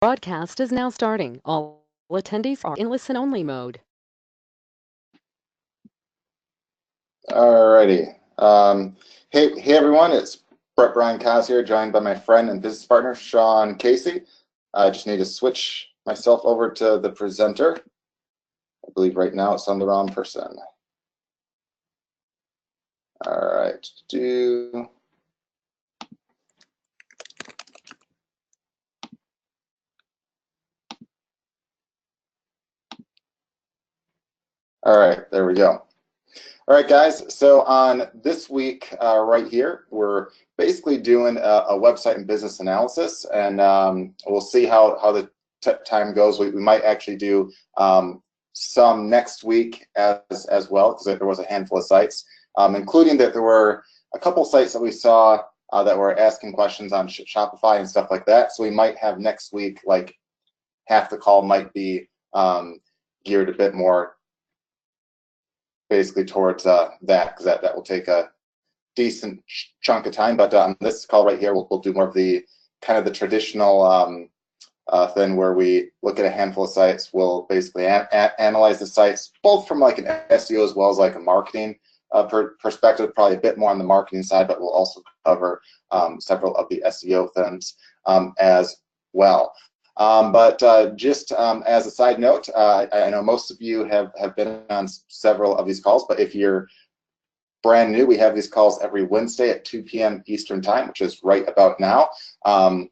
Broadcast is now starting. All attendees are in listen-only mode. Alrighty. Hey everyone, it's Brett Brian Kaz here, joined by my friend and business partner, Sean Casey. I just need to switch myself over to the presenter. I believe right now it's on the wrong person. All right, All right, there we go. All right, guys, so on this week right here, we're basically doing a website and business analysis, and we'll see how the time goes. We might actually do some next week as well, because there was a handful of sites, including that there were a couple sites that we saw that were asking questions on Shopify and stuff like that. So we might have next week, like half the call might be geared a bit more basically towards that, because that will take a decent chunk of time. But on this call right here, we'll do more of the kind of the traditional thing where we look at a handful of sites. We'll basically analyze the sites, both from like an SEO as well as like a marketing perspective, probably a bit more on the marketing side, but we'll also cover several of the SEO things as well. Just as a side note, I know most of you have been on several of these calls, but if you're brand new, we have these calls every Wednesday at 2 p.m. Eastern time, which is right about now. And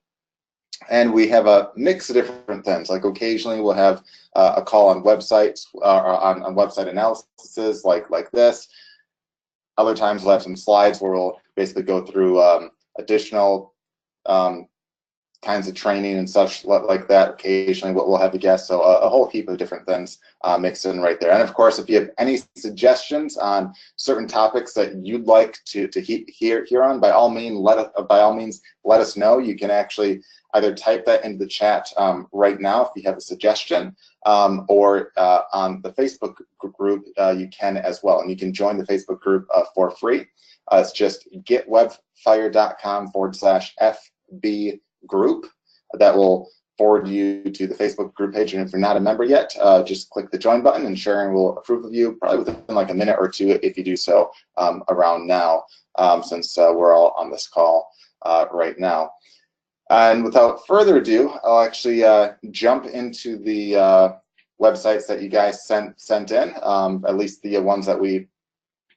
we have a mix of different things. Like occasionally we'll have a call on websites, on website analysis like this. Other times we'll have some slides where we'll basically go through additional kinds of training and such like that. Occasionally we'll have a guest, so a whole heap of different things mixed in right there. And of course, if you have any suggestions on certain topics that you'd like to hear on, by all means let us know. You can actually either type that into the chat right now if you have a suggestion, or on the Facebook group you can as well, and you can join the Facebook group for free. It's just getwebfire.com/FB group. That will forward you to the Facebook group page, and if you're not a member yet, just click the join button and Sharon will approve of you probably within like a minute or two if you do so around now, since we're all on this call right now. And without further ado, I'll actually jump into the websites that you guys sent in, at least the ones that we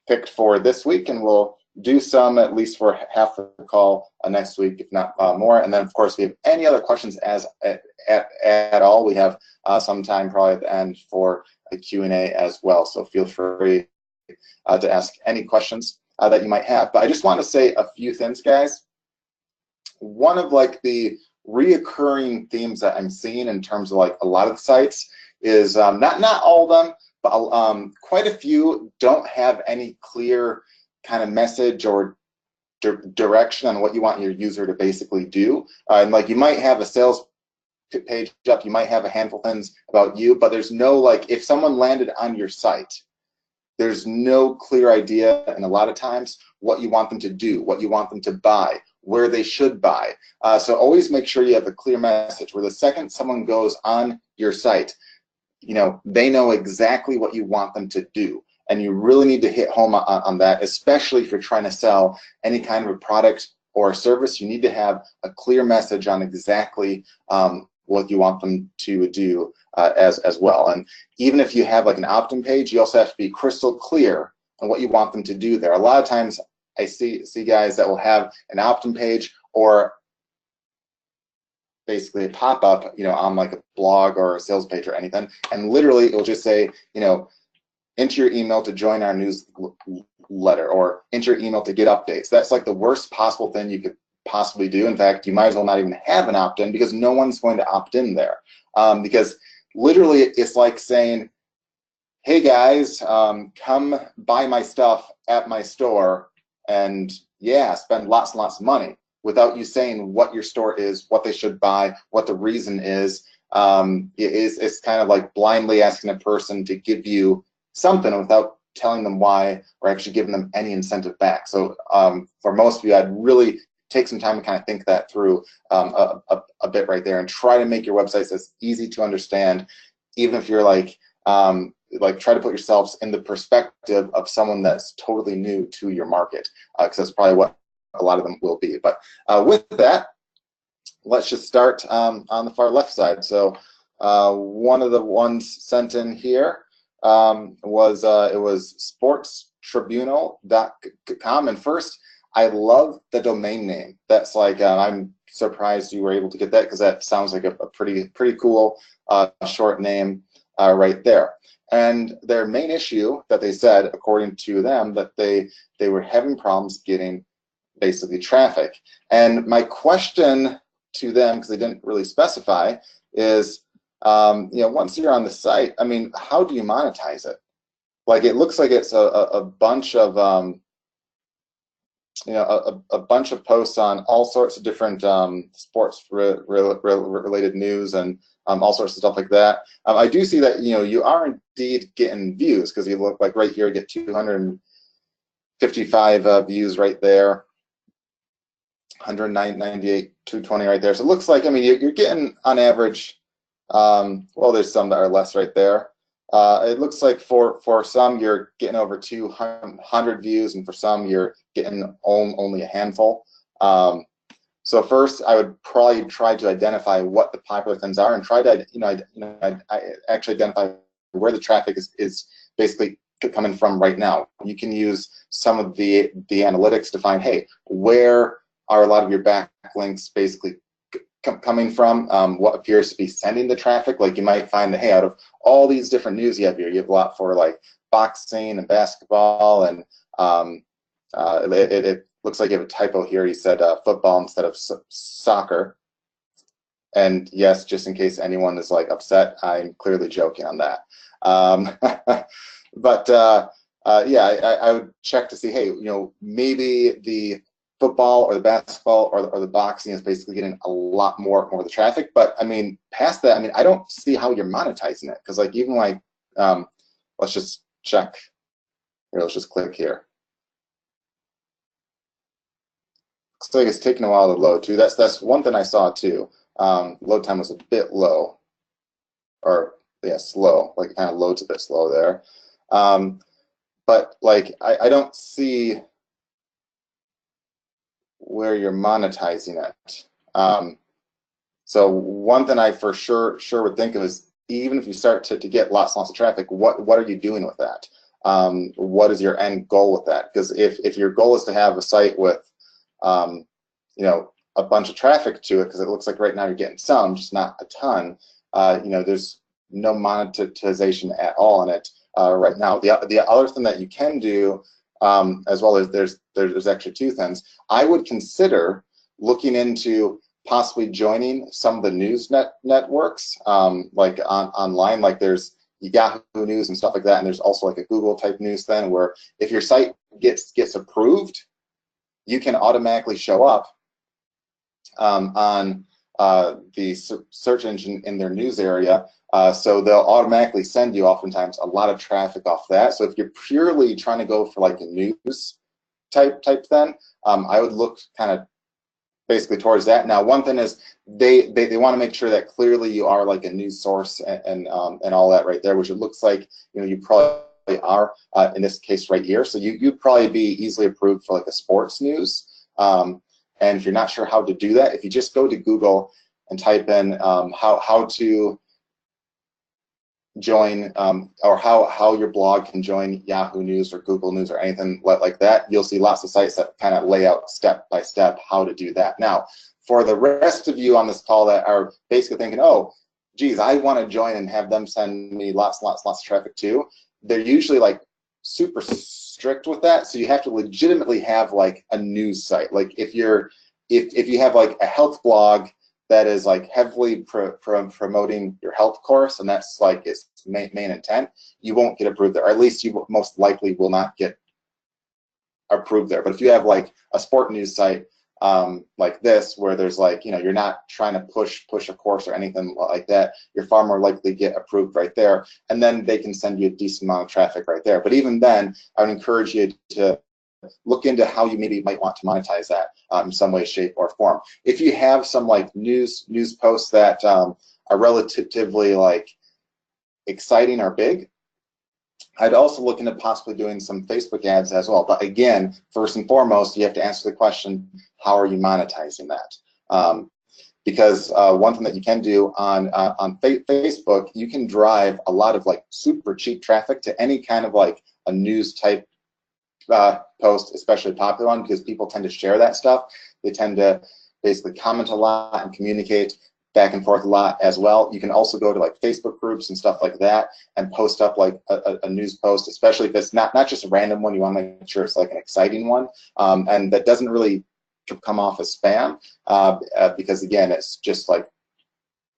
picked for this week, and we'll do some at least for half the call next week, if not more. And then, of course, if you have any other questions at all, we have some time probably at the end for a Q&A as well. So feel free to ask any questions that you might have. But I just want to say a few things, guys. One of like the reoccurring themes that I'm seeing in terms of like a lot of the sites is not all of them, but quite a few don't have any clear kind of message or direction on what you want your user to basically do. And like you might have a sales page up, you might have a handful of things about you, but there's no, like, if someone landed on your site, there's no clear idea, and a lot of times what you want them to do, what you want them to buy, where they should buy. So always make sure you have a clear message where the second someone goes on your site, you know, they know exactly what you want them to do. And you really need to hit home on that, especially if you're trying to sell any kind of a product or a service. You need to have a clear message on exactly what you want them to do as well. And even if you have like an opt-in page, you also have to be crystal clear on what you want them to do there. A lot of times I see guys that will have an opt-in page or basically a pop-up, you know, on like a blog or a sales page or anything, and literally it will just say, you know, enter your email to join our newsletter, or enter your email to get updates. That's like the worst possible thing you could possibly do. In fact, you might as well not even have an opt-in, because no one's going to opt in there. Because literally it's like saying, hey guys, come buy my stuff at my store, and yeah, spend lots and lots of money, without you saying what your store is, what they should buy, what the reason is. It's kind of like blindly asking a person to give you something without telling them why, or actually giving them any incentive back. So for most of you, I'd really take some time to kind of think that through a bit right there, and try to make your websites as easy to understand, even if you're like try to put yourselves in the perspective of someone that's totally new to your market, because that's probably what a lot of them will be. But with that, let's just start on the far left side. So one of the ones sent in here was it was sportstribunal.com. And first, I love the domain name. That's like I'm surprised you were able to get that, because that sounds like a pretty cool short name right there. And their main issue that they said, according to them, that they were having problems getting basically traffic. And my question to them, because they didn't really specify, is once you're on the site, I mean, how do you monetize it? Like, it looks like it's a bunch of a bunch of posts on all sorts of different sports related news and all sorts of stuff like that. I do see that you are indeed getting views, because you look like right here, you get 255 views right there, 198, 220 right there. So it looks like, I mean, you're getting on average, well, there's some that are less right there. It looks like for some you're getting over 200 views, and for some you're getting only a handful. So first, I would probably try to identify what the popular things are, and try to actually identify where the traffic is basically coming from right now. You can use some of the analytics to find, hey, where are a lot of your backlinks basically coming from, what appears to be sending the traffic. Like, you might find that, hey, out of all these different news you have here, you have a lot for like boxing and basketball, and it looks like you have a typo here. You said football instead of soccer. And yes, just in case anyone is like upset, I'm clearly joking on that. But yeah, I would check to see, hey, maybe the football or the basketball or the boxing is basically getting a lot more of the traffic. But I mean, past that, I mean, I don't see how you're monetizing it, because like, even like let's just check here. Let's just click here. Looks like it's taking a while to load too. That's one thing I saw too. Load time was a bit low, or yeah, slow. Like, it kind of loads a bit slow there. But like, I don't see where you're monetizing it. So one thing I for sure would think of is, even if you start to get lots and lots of traffic, what are you doing with that? What is your end goal with that? Because if your goal is to have a site with a bunch of traffic to it, because it looks like right now you're getting some, just not a ton, there's no monetization at all in it right now. The other thing that you can do, as well as there's actually two things. I would consider looking into possibly joining some of the news networks, like online. Like, there's Yahoo News and stuff like that, and there's also like a Google type news thing, where if your site gets approved, you can automatically show up on the search engine in their news area. So they'll automatically send you oftentimes a lot of traffic off that. So if you're purely trying to go for like a news type thing, I would look kind of basically towards that. Now, one thing is they want to make sure that clearly you are like a news source and all that right there, which it looks like you probably are in this case right here. So you'd probably be easily approved for like a sports news. And if you're not sure how to do that, if you just go to Google and type in how to join or how your blog can join Yahoo News or Google News or anything like that, you'll see lots of sites that kind of lay out step by step how to do that. Now, for the rest of you on this call that are basically thinking, oh, geez, I want to join and have them send me lots of traffic too, they're usually like super strict with that. So you have to legitimately have like a news site. Like, if you have like a health blog that is like heavily promoting your health course, and that's like its main intent, you won't get approved there, or at least you most likely will not get approved there. But if you have like a sport news site like this, where there's like, you're not trying to push a course or anything like that, you're far more likely to get approved right there, and then they can send you a decent amount of traffic right there. But even then, I would encourage you to look into how you maybe might want to monetize that in some way, shape, or form. If you have some like news posts that are relatively like exciting or big, I'd also look into possibly doing some Facebook ads as well. But again, first and foremost, you have to answer the question, how are you monetizing that? Because one thing that you can do on Facebook, you can drive a lot of like super cheap traffic to any kind of like a news type post, especially a popular one, because people tend to share that stuff. They tend to basically comment a lot and communicate back and forth a lot as well. You can also go to like Facebook groups and stuff like that and post up like a news post, especially if it's not just a random one. You want to make sure it's like an exciting one, and that doesn't really come off as spam, because again, it's just like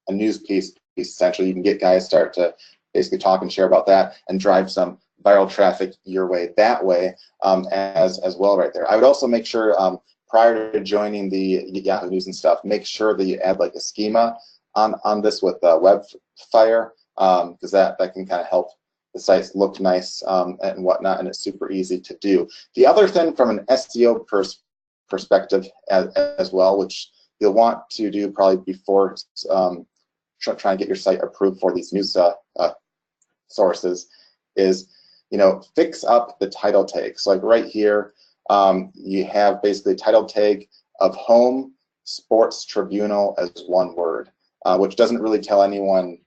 a news piece essentially. You can get guys start to basically talk and share about that and drive some viral traffic your way that way, as well right there. I would also make sure prior to joining the Yahoo News and stuff, make sure that you add like a schema on this with Webfire, because that can kind of help the sites look nice and whatnot, and it's super easy to do. The other thing from an SEO perspective as well, which you'll want to do probably before try and get your site approved for these news sources, is fix up the title tags. So like right here, you have basically a title tag of Home Sports Tribunal as one word, which doesn't really tell anyone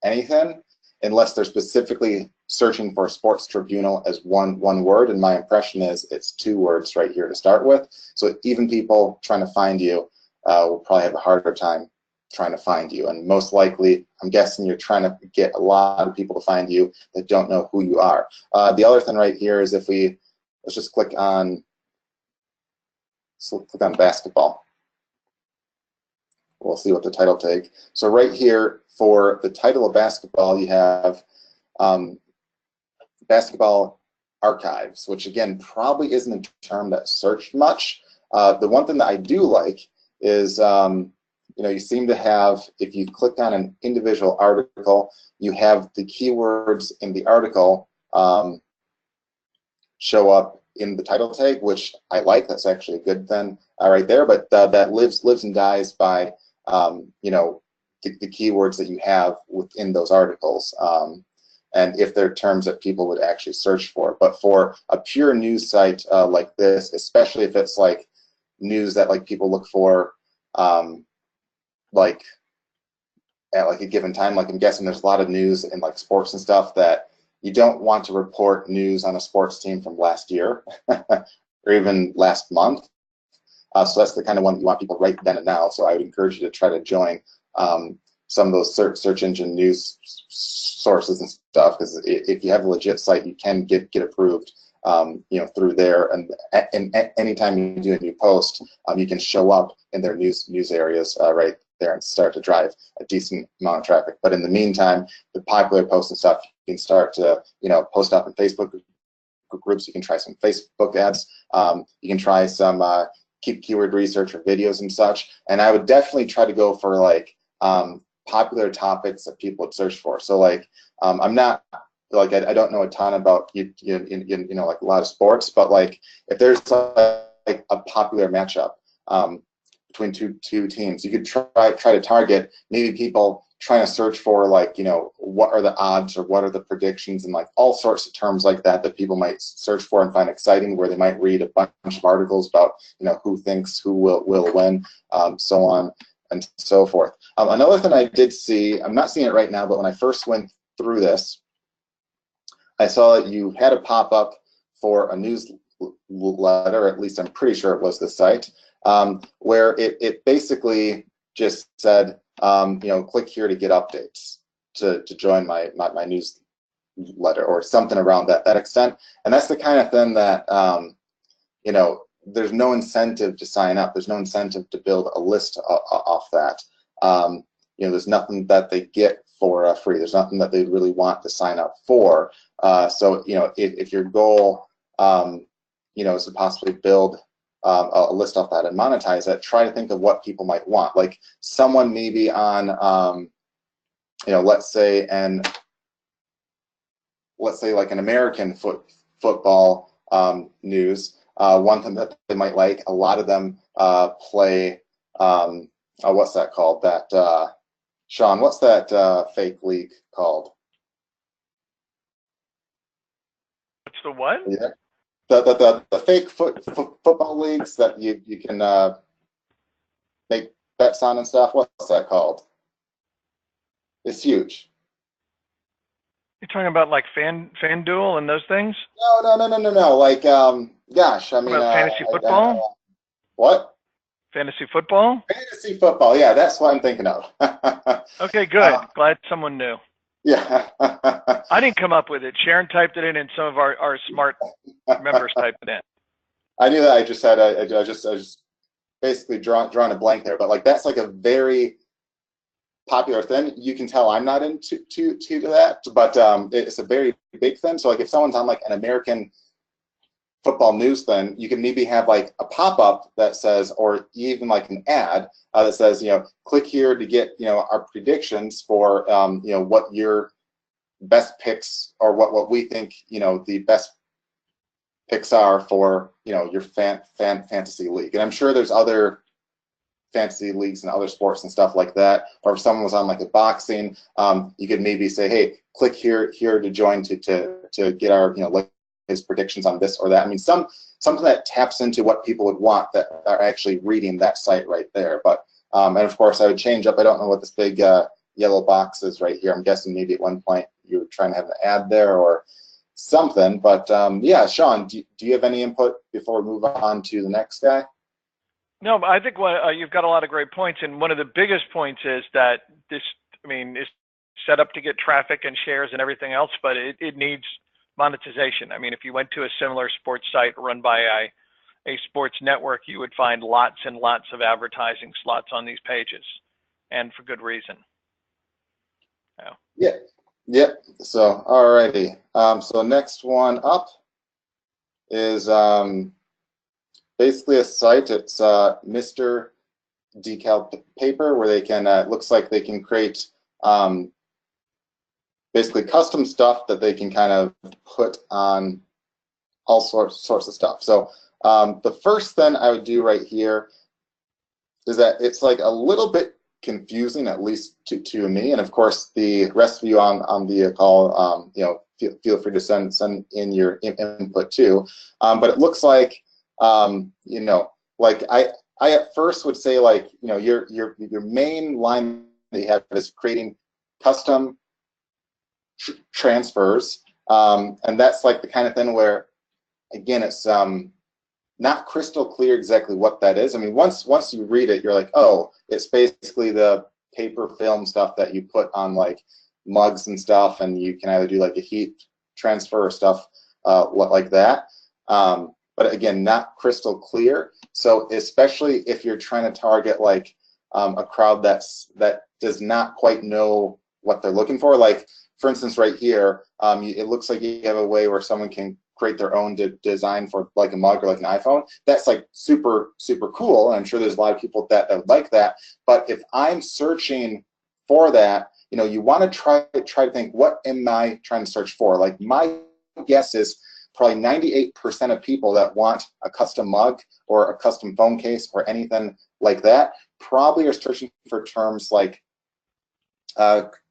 anything unless they're specifically searching for Sports Tribunal as one word. And my impression is it's 2 words right here to start with. So even people trying to find you will probably have a harder time trying to find you. And most likely, I'm guessing you're trying to get a lot of people to find you that don't know who you are. The other thing right here is if we, let's just click on basketball. We'll see what the title tag. So right here for the title of basketball, you have basketball archives, which again probably isn't a term that's searched much. The one thing that I do like is you seem to have, if you click on an individual article, you have the keywords in the article show up in the title tag, which I like. That's actually a good thing right there. But that lives and dies by the keywords that you have within those articles, and if they're terms that people would actually search for. But for a pure news site like this, especially if it's like news that like people look for like at like a given time, like I'm guessing there's a lot of news in like sports and stuff that you don't want to report news on a sports team from last year or even last month. So that's the kind of one that you want people right then and now. So I would encourage you to try to join some of those search engine news sources and stuff, because if you have a legit site, you can get approved through there. And anytime you do a new post, you can show up in their news areas right there and start to drive a decent amount of traffic. But in the meantime, the popular posts and stuff, you can start to post up in Facebook groups. You can try some Facebook ads. You can try some keyword research or videos and such. And I would definitely try to go for like popular topics that people would search for. So like I'm not like I don't know a ton about like a lot of sports, but like if there's like a popular matchup between two teams, you could try to target maybe people trying to search for like what are the odds or what are the predictions and like all sorts of terms like that people might search for and find exciting, where they might read a bunch of articles about who thinks who will win, so on and so forth. Another thing I did see, I'm not seeing it right now, but when I first went through this, I saw that you had a pop-up for a newsletter, at least I'm pretty sure it was the site, where it basically just said, click here to get updates to join my newsletter, or something around that extent. And that's the kind of thing that there's no incentive to sign up. There's no incentive to build a list off that. There's nothing that they get for free. There's nothing that they really want to sign up for. So if your goal is to possibly build a list off that and monetize it, try to think of what people might want. Like someone maybe on let's say like an American football news. One thing that they might like, a lot of them play, what's that called? That Sean, what's that fake league called? What's the what? Yeah. The fake football leagues that you can make bets on and stuff. What's that called? It's huge. You're talking about like FanDuel and those things? No. Like, gosh, I mean, About fantasy football? What? Fantasy football? Fantasy football. Yeah, that's what I'm thinking of. Okay, good. Glad someone knew. Yeah. I didn't come up with it. Sharon typed it in, and some of our smart members typed it in. I knew that. I just basically drawn a blank there. But like, that's like a very popular thing. You can tell I'm not into that, but it's a very big thing. So like, if someone's on like an American football news thing, you can maybe have like a pop-up that says, or even like an ad that says, you know, click here to get, you know, our predictions for, you know, what your best picks, or what we think, you know, the best picks are for, you know, your fantasy league. And I'm sure there's other fantasy leagues and other sports and stuff like that. Or if someone was on like a boxing, you could maybe say, hey, click here to join to get our, you know, like his predictions on this or that. I mean, something that taps into what people would want, that are actually reading that site right there. But and of course, I would change up. I don't know what this big yellow box is right here. I'm guessing maybe at one point you were trying to have an ad there or something. But yeah, Sean, do you have any input before we move on to the next guy? No, but I think you've got a lot of great points, and one of the biggest points is that this, I mean, is set up to get traffic and shares and everything else, but it needs monetization. I mean, if you went to a similar sports site run by a sports network, you would find lots and lots of advertising slots on these pages, and for good reason. Yeah. Yep. So, alrighty. So next one up is basically a site. It's Mr. Decal Paper, where they can, looks like they can create basically custom stuff that they can kind of put on all sorts of stuff. So the first thing I would do right here is that it's like a little bit confusing, at least to me, and of course the rest of you on the call, you know, feel free to send in your input too. But it looks like, you know, like I at first would say, like, you know, your main line that you have is creating custom transfers, and that's like the kind of thing where, again, it's not crystal clear exactly what that is. I mean, once you read it, you're like, oh, it's basically the paper film stuff that you put on like mugs and stuff, and you can either do like a heat transfer or stuff like that. But again, not crystal clear. So especially if you're trying to target like a crowd that does not quite know what they're looking for. Like, for instance, right here, it looks like you have a way where someone can create their own design for like a mug or like an iPhone. That's like super cool, and I'm sure there's a lot of people that would like that. But if I'm searching for that, you know, you want to try to think, what am I trying to search for? Like, my guess is probably 98% of people that want a custom mug or a custom phone case or anything like that probably are searching for terms like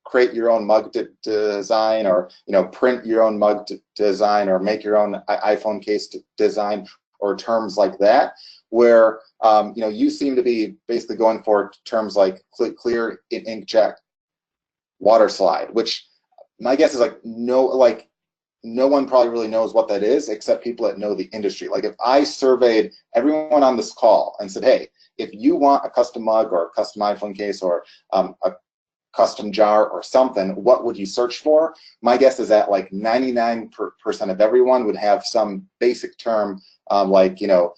create your own mug design, or, you know, print your own mug design, or make your own iPhone case design, or terms like that, where you know, you seem to be basically going for terms like clear inkjet water slide, which my guess is like no one probably really knows what that is except people that know the industry. Like, if I surveyed everyone on this call and said, hey, if you want a custom mug or a custom iPhone case or a custom jar or something, what would you search for? My guess is that like 99% of everyone would have some basic term, like, you know,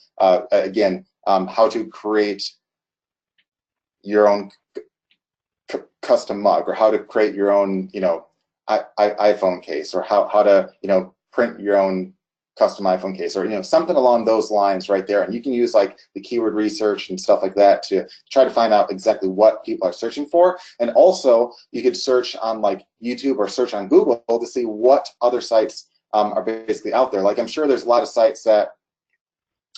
again, how to create your own custom mug, or how to create your own, you know, iPhone case, or how to, you know, print your own custom iPhone case, or, you know, something along those lines right there. And you can use like the keyword research and stuff like that to try to find out exactly what people are searching for. And also, you could search on like YouTube or search on Google to see what other sites are basically out there. Like I'm sure there's a lot of sites that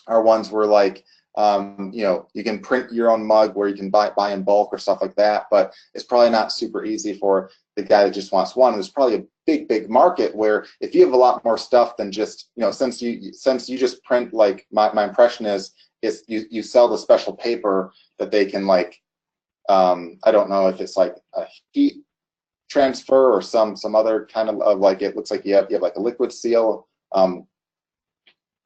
are ones where like you know, you can print your own mug where you can buy in bulk or stuff like that, but it's probably not super easy for the guy that just wants one. There's probably a big market where if you have a lot more stuff than just, you know, since you just print, like my impression is you sell the special paper that they can like I don't know if it's like a heat transfer or some other kind of like, it looks like you have like a liquid seal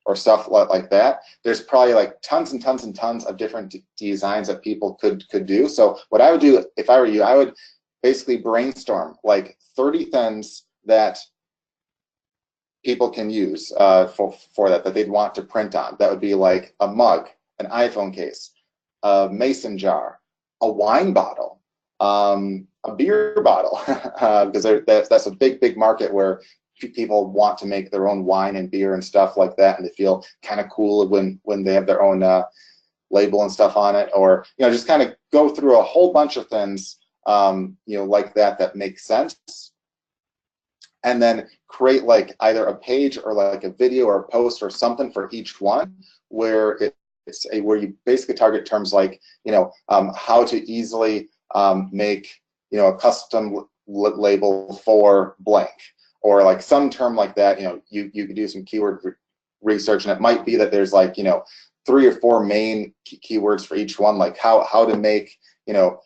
or stuff like that. There's probably like tons and tons and tons of different designs that people could do. So what I would do if I were you, I would basically brainstorm like 30 things that people can use for that they'd want to print on. That would be like a mug, an iPhone case, a mason jar, a wine bottle, a beer bottle, because that's a big market where people want to make their own wine and beer and stuff like that, and they feel kind of cool when they have their own label and stuff on it, or you know, just kind of go through a whole bunch of things you know, like that makes sense, and then create like either a page or like a video or a post or something for each one where it's where you basically target terms like, you know, how to easily make, you know, a custom label for blank, or like some term like that. You know, you could do some keyword research, and it might be that there's like, you know, 3 or 4 main keywords for each one, like how to make, you know,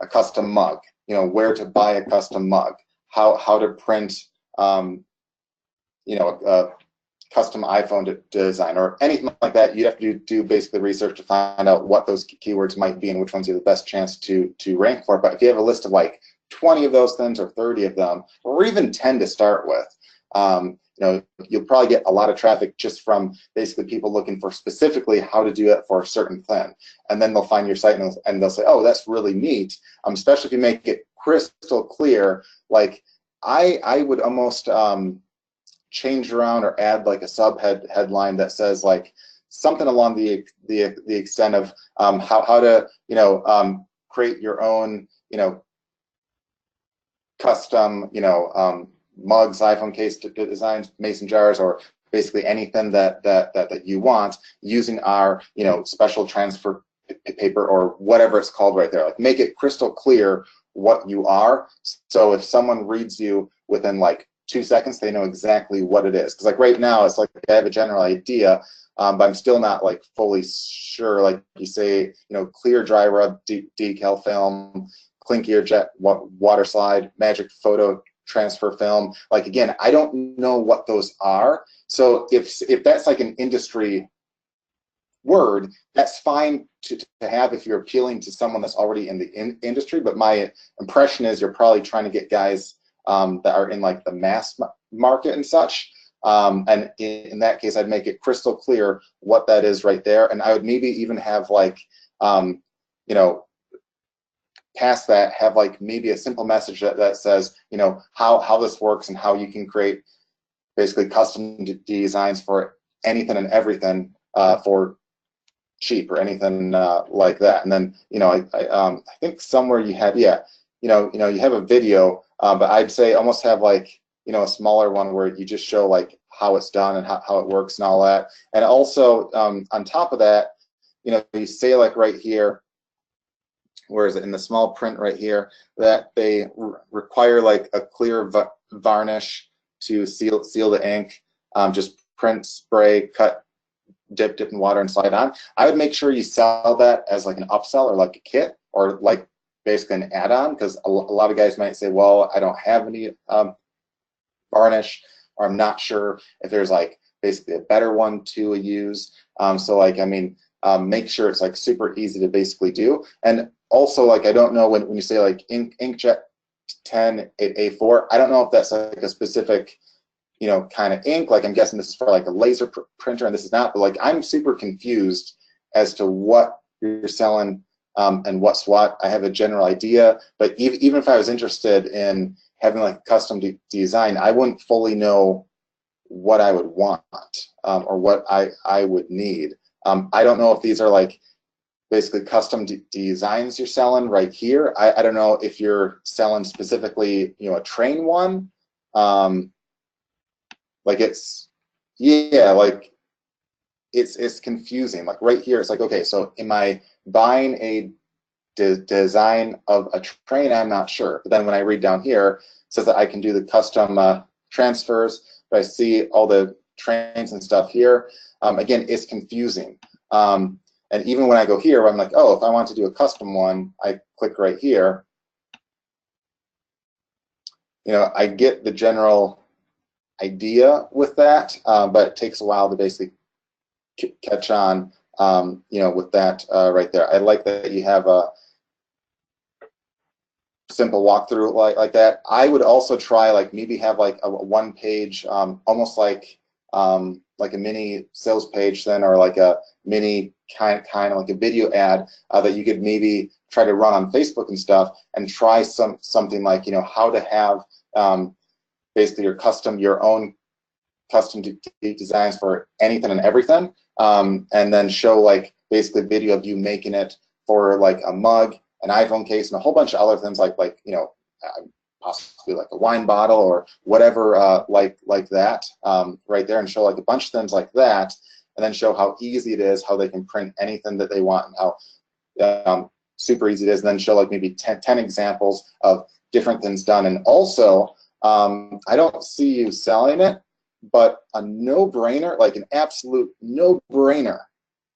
a custom mug, you know, where to buy a custom mug, how to print you know, a custom iPhone design, or anything like that. You'd have to do basically research to find out what those keywords might be and which ones you have the best chance to rank for. But if you have a list of like 20 of those things or 30 of them, or even 10 to start with, you know, you'll probably get a lot of traffic just from basically people looking for specifically how to do it for a certain thing. And then they'll find your site and they'll say, oh, that's really neat. Especially if you make it crystal clear. Like I would almost change around or add like a headline that says like something along the extent of how to, you know, create your own, you know, custom, you know, mugs, iPhone case designs, mason jars, or basically anything that you want using our, you know, special transfer paper or whatever it's called right there. Like make it crystal clear what you are, so if someone reads you within like 2 seconds, they know exactly what it is. Because like right now, it's like I have a general idea, but I'm still not like fully sure. Like you say, you know, clear dry rub decal film, clinky or jet water slide, magic photo transfer film. Like again, I don't know what those are. So if that's like an industry word, that's fine to have if you're appealing to someone that's already in the industry. But my impression is you're probably trying to get guys that are in like the mass market and such. And in that case, I'd make it crystal clear what that is right there. And I would maybe even have like, you know, past that, have like maybe a simple message that says, you know, how this works and how you can create basically custom designs for anything and everything for cheap or anything like that. And then, you know, I think somewhere you have, yeah, you know, you have a video, but I'd say almost have like, you know, a smaller one where you just show like how it's done and how it works and all that. And also on top of that, you know, you say like right here, where is it, in the small print right here, that they require like a clear varnish to seal the ink. Just print, spray, cut, dip in water and slide on. I would make sure you sell that as like an upsell or like a kit or like basically an add-on, because a lot of guys might say, well, I don't have any varnish, or I'm not sure if there's like basically a better one to use. So like, I mean, make sure it's like super easy to basically do. And also like, I don't know when you say like inkjet 10 A4, I don't know if that's like a specific, you know, kind of ink. Like I'm guessing this is for like a laser printer and this is not, but like I'm super confused as to what you're selling and what's what. I have a general idea, but even if I was interested in having like custom design, I wouldn't fully know what I would want or what I would need. I don't know if these are like basically custom designs you're selling right here. I don't know if you're selling specifically, you know, a train one. like it's, yeah, like it's confusing. Like right here, it's like, okay, so am I buying a design of a train? I'm not sure. But then when I read down here, it says that I can do the custom transfers, but I see all the trains and stuff here. Again, it's confusing. And even when I go here, I'm like, oh, if I want to do a custom one, I click right here. You know, I get the general idea with that, but it takes a while to basically catch on, you know, with that right there. I like that you have a simple walkthrough like that. I would also try like maybe have like a one page, almost like a mini sales page then, or like a mini kind of like a video ad that you could maybe try to run on Facebook and stuff, and try something like, you know, how to have basically your own custom designs for anything and everything, and then show like basically video of you making it for like a mug, an iPhone case, and a whole bunch of other things like you know, possibly like a wine bottle or whatever like that right there, and show like a bunch of things like that, and then show how easy it is, how they can print anything that they want, and how super easy it is, and then show like maybe 10 examples of different things done. And also, I don't see you selling it, but a no-brainer, like an absolute no-brainer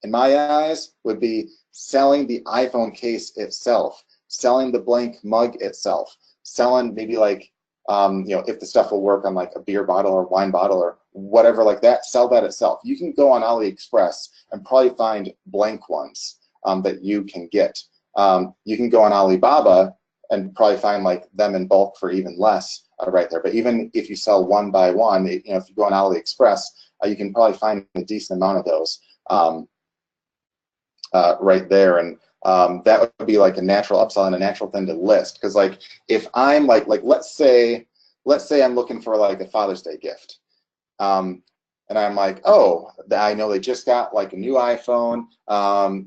in my eyes, would be selling the iPhone case itself, selling the blank mug itself, selling maybe like, you know, if the stuff will work on like a beer bottle or wine bottle or whatever like that, sell that itself. You can go on AliExpress and probably find blank ones that you can get. You can go on Alibaba and probably find like them in bulk for even less right there. But even if you sell one by one, you know, if you go on AliExpress, you can probably find a decent amount of those right there. And that would be like a natural upsell and a natural thing to list. Because like if I'm like let's say I'm looking for like a Father's Day gift. And I'm like, oh, I know they just got like a new iPhone.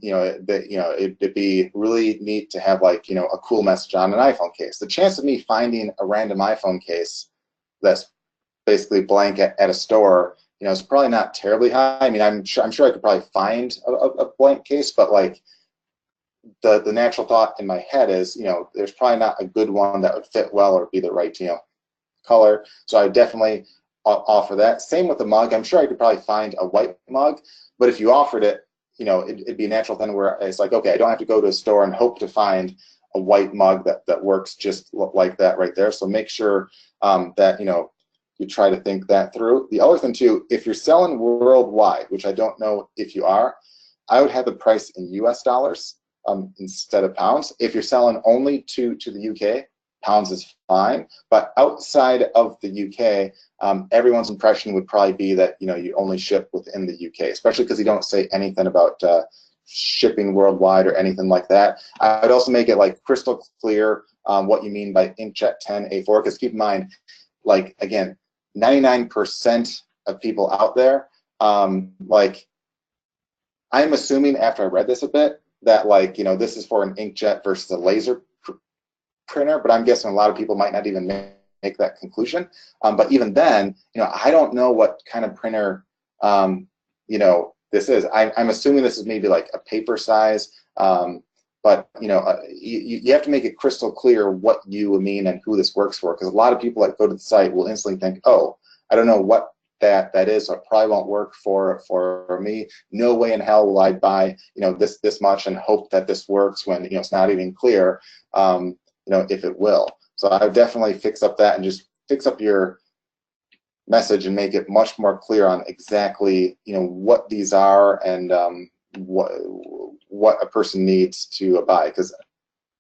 You know, it'd be really neat to have like, you know, a cool message on an iPhone case. The chance of me finding a random iPhone case that's basically blank at a store, you know, is probably not terribly high. I mean, I'm sure I could probably find a blank case, but like the natural thought in my head is, you know, there's probably not a good one that would fit well or be the right, you know, color. So I definitely offer that. Same with the mug. I'm sure I could probably find a white mug, but if you offered it, you know, it'd be a natural thing where it's like, okay, I don't have to go to a store and hope to find a white mug that works just like that right there. So make sure that, you know, you try to think that through. The other thing too, if you're selling worldwide, which I don't know if you are, I would have the price in US dollars instead of pounds. If you're selling only to the UK, pounds is fine, but outside of the UK, everyone's impression would probably be that, you know, you only ship within the UK, especially because you don't say anything about shipping worldwide or anything like that. I would also make it like crystal clear what you mean by inkjet 10 A4, because keep in mind, like again, 99% of people out there, like I'm assuming after I read this a bit that like, you know, this is for an inkjet versus a laser printer, but I'm guessing a lot of people might not even make that conclusion. But even then, you know, I don't know what kind of printer, you know, this is. I'm assuming this is maybe like a paper size, but you know, you have to make it crystal clear what you mean and who this works for, because a lot of people that go to the site will instantly think, oh, I don't know what that is, so it probably won't work for me. No way in hell will I buy, you know, this much and hope that this works when, you know, it's not even clear, you know, if it will. So I would definitely fix up that and just fix up your message and make it much more clear on exactly, you know, what these are and what a person needs to buy. Because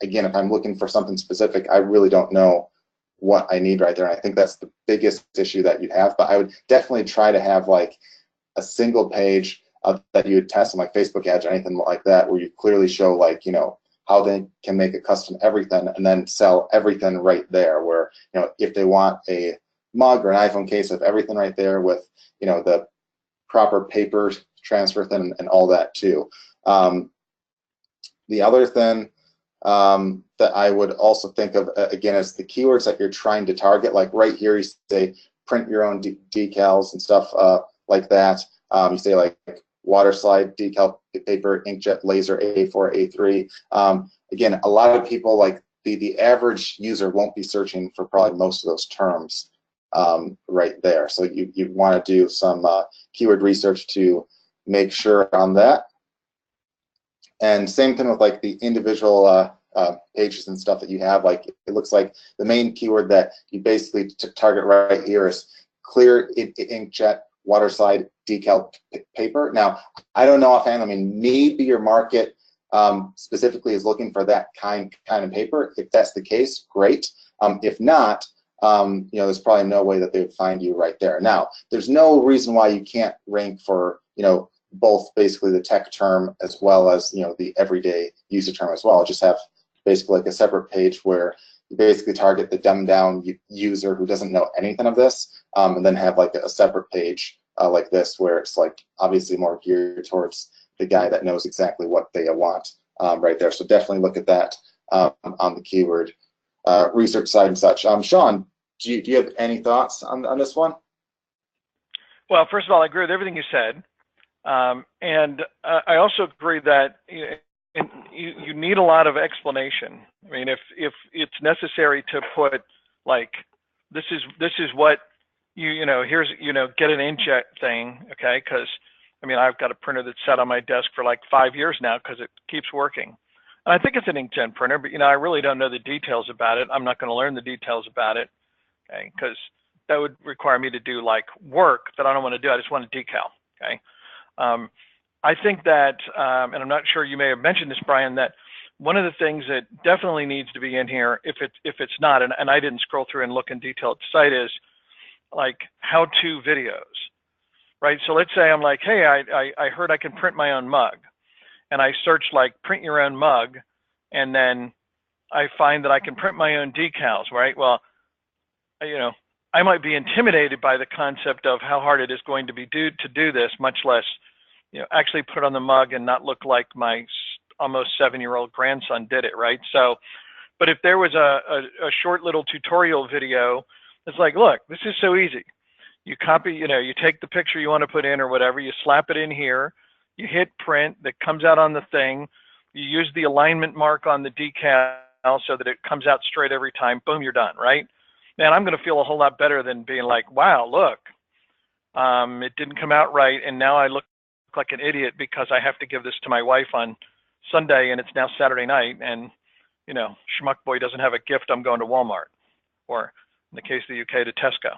again, if I'm looking for something specific, I really don't know what I need right there. And I think that's the biggest issue that you'd have. But I would definitely try to have like a single page that you would test on like Facebook ads or anything like that, where you clearly show like, you know, how they can make a custom everything and then sell everything right there, where, you know, if they want a mug or an iPhone case of everything right there with, you know, the proper paper transfer thing and all that too. The other thing that I would also think of, again, is the keywords that you're trying to target. Like right here, you say print your own decals and stuff like that. You say like water slide decal paper, inkjet laser A4, A3. Again, a lot of people, like the average user, won't be searching for probably most of those terms right there. So you want to do some keyword research to make sure on that. And same thing with like the individual pages and stuff that you have. Like it looks like the main keyword that you basically target right here is clear inkjet water slide decal paper. Now, I don't know offhand. I mean, maybe your market specifically is looking for that kind of paper. If that's the case, great. If not, you know, there's probably no way that they would find you right there. Now, there's no reason why you can't rank for, you know, both basically the tech term as well as, you know, the everyday user term as well. Just have basically like a separate page where you basically target the dumbed down user who doesn't know anything of this, and then have like a separate page like this where it's like obviously more geared towards the guy that knows exactly what they want right there. So definitely look at that on the keyword research side and such. Sean, do you have any thoughts on this one? Well, first of all, I agree with everything you said. And I also agree that you need a lot of explanation. I mean, if it's necessary to put like, this is what you know, here's, you know, get an inkjet thing, okay? Because I mean, I've got a printer that's sat on my desk for like 5 years now because it keeps working. And I think it's an inkjet printer, but you know, I really don't know the details about it. I'm not going to learn the details about it, okay? Because that would require me to do like work that I don't want to do. I just want a decal, okay? I think that, and I'm not sure, you may have mentioned this, Brian, that one of the things that definitely needs to be in here, if it's not, and I didn't scroll through and look in detail at the site, is like how-to videos, right? So let's say I'm like, hey, I heard I can print my own mug, and I search like print your own mug, and then I find that I can print my own decals, right? Well, you know, I might be intimidated by the concept of how hard it is going to be to do this, much less, you know, actually put on the mug and not look like my almost 7-year-old grandson did it, right? So, but if there was a short little tutorial video, it's like, look, this is so easy. You copy, you know, you take the picture you want to put in or whatever, you slap it in here, you hit print, that comes out on the thing, you use the alignment mark on the decal so that it comes out straight every time, boom, you're done, right? Man, I'm going to feel a whole lot better than being like, wow, look, it didn't come out right, and now I look like an idiot because I have to give this to my wife on Sunday, and it's now Saturday night, and, you know, Schmuck Boy doesn't have a gift, I'm going to Walmart, or in the case of the UK, to Tesco.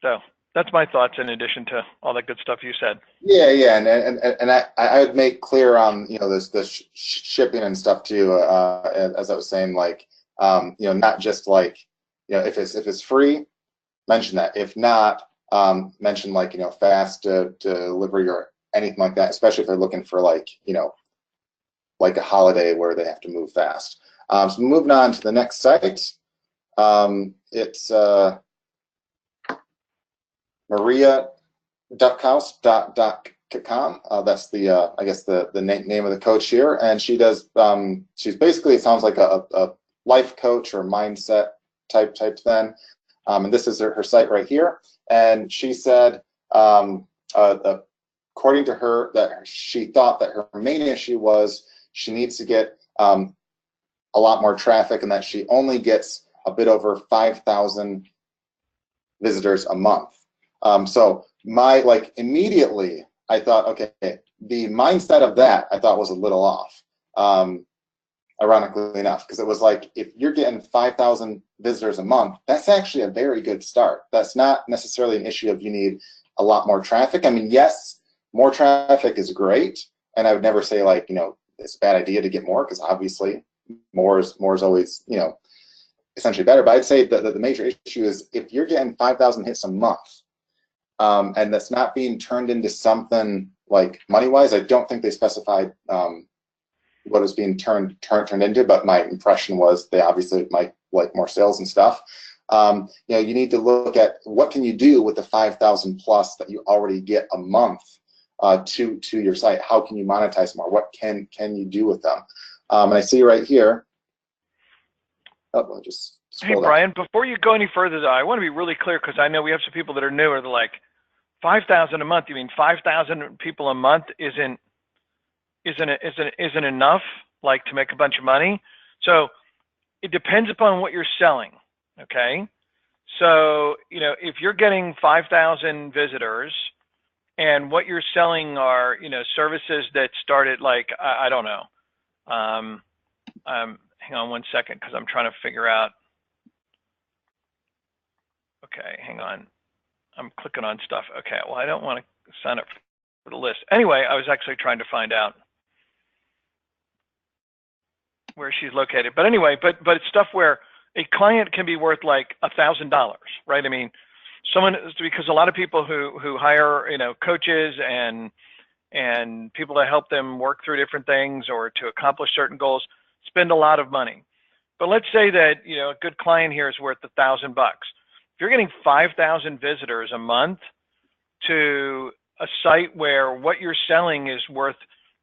So that's my thoughts in addition to all that good stuff you said. Yeah, and I would make clear on, you know, this shipping and stuff too, as I was saying, like, you know, not just like, you know, if it's free, mention that. If not, mention like, you know, fast delivery or anything like that, especially if they're looking for like, you know, like a holiday where they have to move fast. So moving on to the next site, it's maria.duckhouse.com. That's the I guess the name of the coach here, and she does she's basically, it sounds like a life coach or mindset type thing, and this is her site right here. And she said, according to her, that she thought that her main issue was she needs to get a lot more traffic, and that she only gets a bit over 5,000 visitors a month. So my, like, immediately I thought, okay, the mindset of that I thought was a little off, ironically enough, because it was like, if you're getting 5,000 visitors a month, that's actually a very good start. That's not necessarily an issue of you need a lot more traffic. I mean, yes, more traffic is great, and I would never say like, you know, it's a bad idea to get more, because obviously more is always, you know, essentially better. But I'd say that the major issue is if you're getting 5,000 hits a month, and that's not being turned into something like money-wise. I don't think they specified what was being turned into, but my impression was they obviously might like more sales and stuff. You know, you need to look at what can you do with the 5,000 plus that you already get a month to your site. How can you monetize more? What can you do with them? And I see right here, Oh, I'll just Hey, scroll down. Brian, before you go any further, though, I want to be really clear because I know we have some people that are newer. They're like, 5,000 a month. You mean 5,000 people a month isn't enough, like, to make a bunch of money? So it depends upon what you're selling. Okay. So, you know, if you're getting 5,000 visitors and what you're selling are, you know, services that start at like, I don't know. Hang on one second because I'm trying to figure out. Okay, hang on. I'm clicking on stuff. Okay, well, I don't want to sign up for the list. Anyway, I was actually trying to find out where she's located. But anyway, but it's stuff where a client can be worth like $1,000, right? I mean, because a lot of people who hire, you know, coaches and people to help them work through different things or to accomplish certain goals spend a lot of money. But let's say that, you know, a good client here is worth $1,000. If you're getting 5,000 visitors a month to a site where what you're selling is worth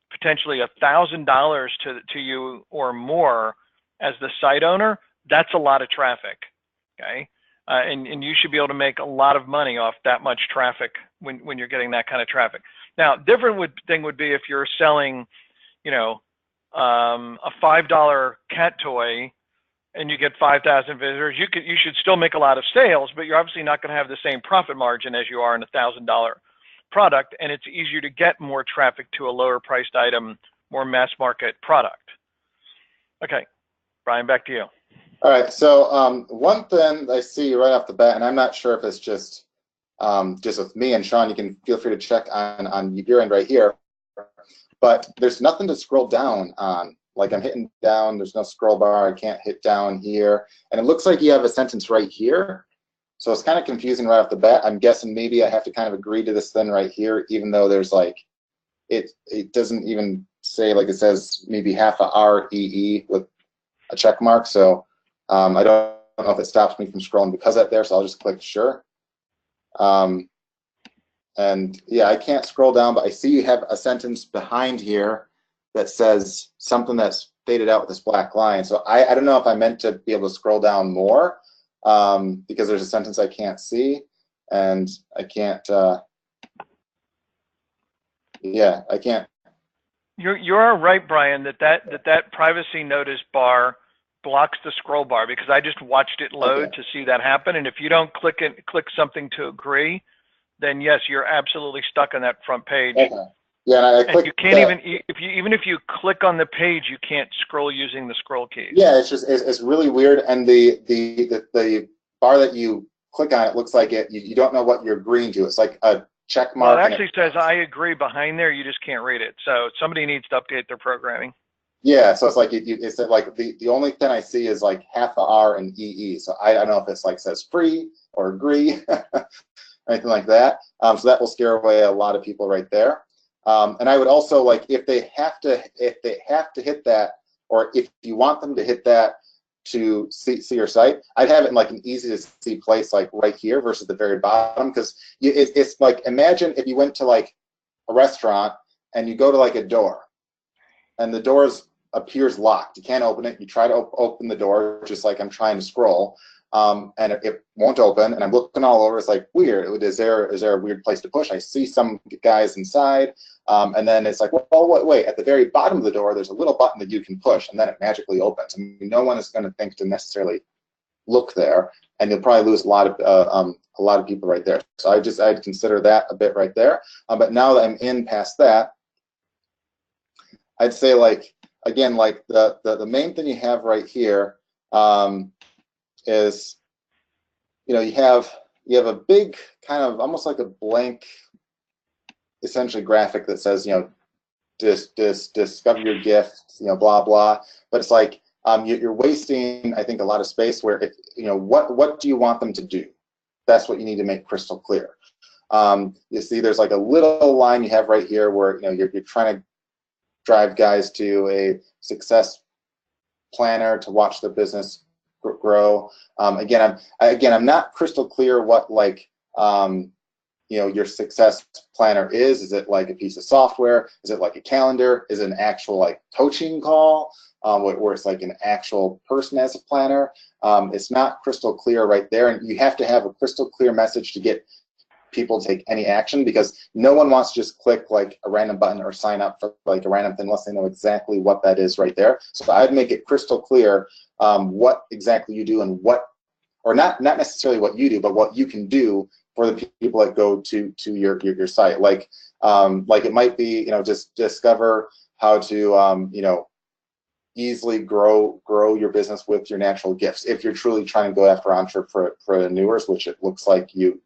potentially $1,000 to you or more as the site owner, that's a lot of traffic, okay? And you should be able to make a lot of money off that much traffic when you're getting that kind of traffic. Now, different thing would be if you're selling, you know, a $5 cat toy and you get 5,000 visitors, you should still make a lot of sales, but you're obviously not going to have the same profit margin as you are in a $1,000 product, and it's easier to get more traffic to a lower priced item, more mass market product. Okay, Brian, back to you. All right, so one thing I see right off the bat, and I'm not sure if it's just with me, and Sean, you can feel free to check on your end right here, but there's nothing to scroll down on. Like I'm hitting down, there's no scroll bar, I can't hit down here. And it looks like you have a sentence right here. So it's kind of confusing right off the bat. I'm guessing maybe I have to kind of agree to this thing right here, even though there's like, it doesn't even say, like it says maybe half a REE with a check mark. So I don't know if it stops me from scrolling because of that there, so I'll just click sure. And yeah, I can't scroll down, but I see you have a sentence behind here that says something that's faded out with this black line. So I don't know if I meant to be able to scroll down more because there's a sentence I can't see, and I can't, yeah, I can't. You're right, Brian, that privacy notice bar blocks the scroll bar because I just watched it load to see that happen. And if you don't click something to agree, then yes, you're absolutely stuck on that front page. Yeah, and I clicked. You can't even if you click on the page, you can't scroll using the scroll keys. Yeah, it's really weird, and the bar that you click on, it looks like you don't know what you're agreeing to. It's like a check mark. Well, it actually says I agree behind there. You just can't read it. So somebody needs to update their programming. Yeah, so it's like it's like the only thing I see is like half a R and EE. So I don't know if it's like says free or agree, anything like that. So that will scare away a lot of people right there. And I would also, like, if they have to hit that, or if you want them to hit that to see your site, I'd have it in like an easy to see place, like right here versus the very bottom, because it's like, imagine if you went to like a restaurant and you go to like a door and the door appears locked. You can't open it. You try to open the door, just like I'm trying to scroll, and it won't open. And I'm looking all over. It's like weird. Is there a weird place to push? I see some guys inside, and then it's like, well, wait. At the very bottom of the door, there's a little button that you can push, and then it magically opens. I mean, no one is going to think to necessarily look there, and you'll probably lose a lot of people right there. So I'd consider that a bit right there. But now that I'm in past that, I'd say, like, again, like the main thing you have right here is, you know, you have a big kind of almost like a blank, essentially graphic that says, you know, discover your gift, you know, blah blah. But it's like you're wasting, I think, a lot of space. Where, if you know, what do you want them to do? That's what you need to make crystal clear. You see, there's like a little line you have right here where, you know, you're trying to drive guys to a success planner to watch their business grow. Again, I'm not crystal clear what, like, you know, your success planner is. Is it like a piece of software? Is it like a calendar? Is it an actual like coaching call? where it's like an actual person as a planner. It's not crystal clear right there, and you have to have a crystal clear message to get people to take any action, because no one wants to just click like a random button or sign up for like a random thing unless they know exactly what that is right there. So I'd make it crystal clear what exactly you do and what, or not necessarily what you do, but what you can do for the people that go to your site. Like it might be, you know, just discover how to easily grow your business with your natural gifts. If you're truly trying to go after entrepreneurs, which it looks like you